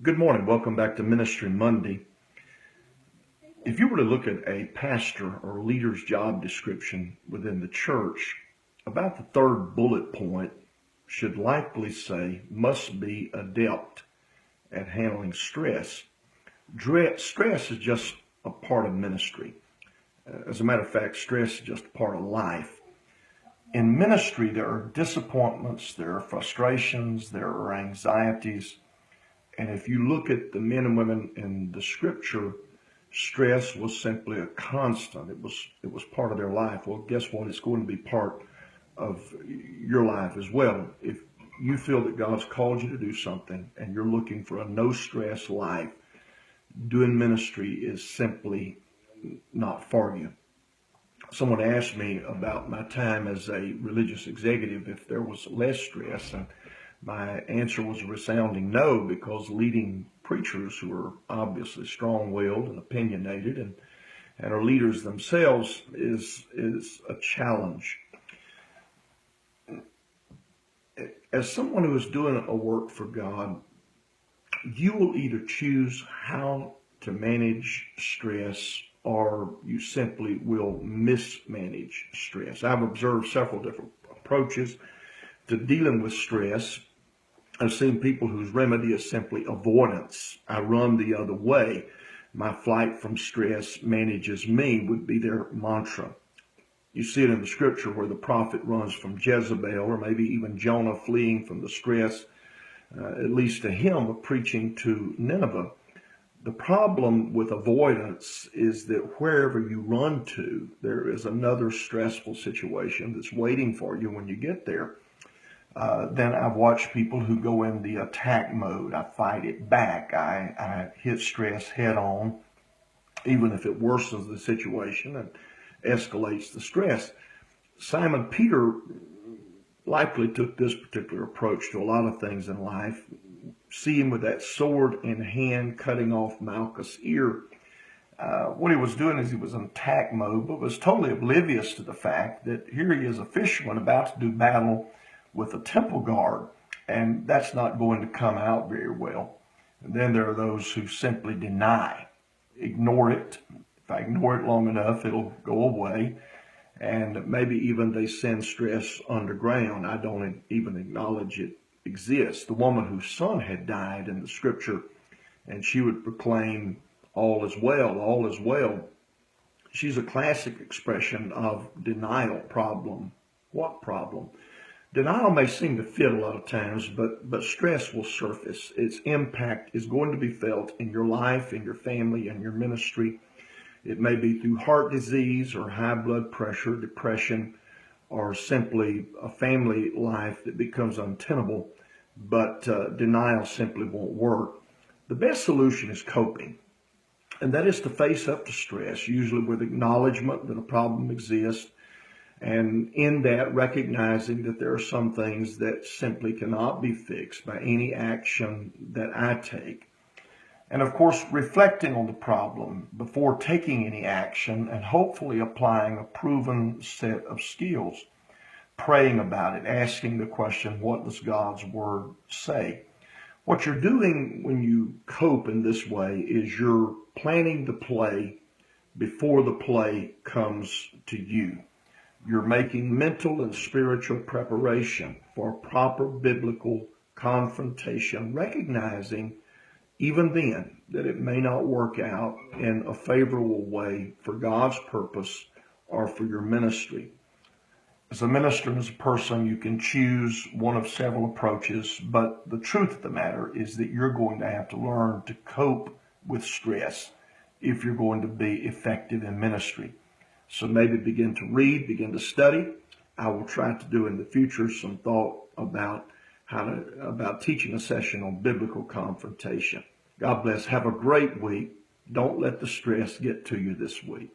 Good morning. Welcome back to Ministry Monday. If you were to look at a pastor or leader's job description within the church, about the third bullet point should likely say, must be adept at handling stress. Stress is just a part of ministry. As a matter of fact, stress is just a part of life. In ministry, there are disappointments, there are frustrations, there are anxieties. And if you look at the men and women in the scripture, stress was simply a constant. It was part of their life. Well, guess what? It's going to be part of your life as well. If you feel that God's called you to do something and you're looking for a no-stress life, doing ministry is simply not for you. Someone asked me about my time as a religious executive if there was less stress, and my answer was a resounding no, because leading preachers who are obviously strong-willed and opinionated and are leaders themselves is a challenge. As someone who is doing a work for God, you will either choose how to manage stress or you simply will mismanage stress. I've observed several different approaches to dealing with stress. I've seen people whose remedy is simply avoidance. I run the other way. My flight from stress manages me would be their mantra. You see it in the scripture where the prophet runs from Jezebel, or maybe even Jonah fleeing from the stress, at least to him, of preaching to Nineveh. The problem with avoidance is that wherever you run to, there is another stressful situation that's waiting for you when you get there. Then I've watched people who go in the attack mode. I fight it back. I hit stress head on, even if it worsens the situation and escalates the stress. Simon Peter likely took this particular approach to a lot of things in life. See him with that sword in hand cutting off Malchus' ear. What he was doing is he was in attack mode, but was totally oblivious to the fact that here he is, a fisherman about to do battle with a temple guard, and that's not going to come out very well. And then there are those who simply deny, ignore it. If I ignore it long enough, it'll go away. And maybe even they send stress underground. I don't even acknowledge it exists. The woman whose son had died in the scripture, and she would proclaim, all is well, all is well. She's a classic expression of denial problem. What problem? Denial may seem to fit a lot of times, but stress will surface. Its impact is going to be felt in your life, in your family, and your ministry. It may be through heart disease or high blood pressure, depression, or simply a family life that becomes untenable, but denial simply won't work. The best solution is coping, and that is to face up to stress, usually with acknowledgement that a problem exists, and in that recognizing that there are some things that simply cannot be fixed by any action that I take. And of course, reflecting on the problem before taking any action and hopefully applying a proven set of skills. Praying about it, asking the question, what does God's word say? What you're doing when you cope in this way is you're planning the play before the play comes to you. You're making mental and spiritual preparation for proper biblical confrontation, recognizing even then that it may not work out in a favorable way for God's purpose or for your ministry. As a minister and as a person, you can choose one of several approaches, but the truth of the matter is that you're going to have to learn to cope with stress if you're going to be effective in ministry. So maybe begin to read, begin to study. I will try to do in the future some thought about about teaching a session on biblical confrontation. God bless. Have a great week. Don't let the stress get to you this week.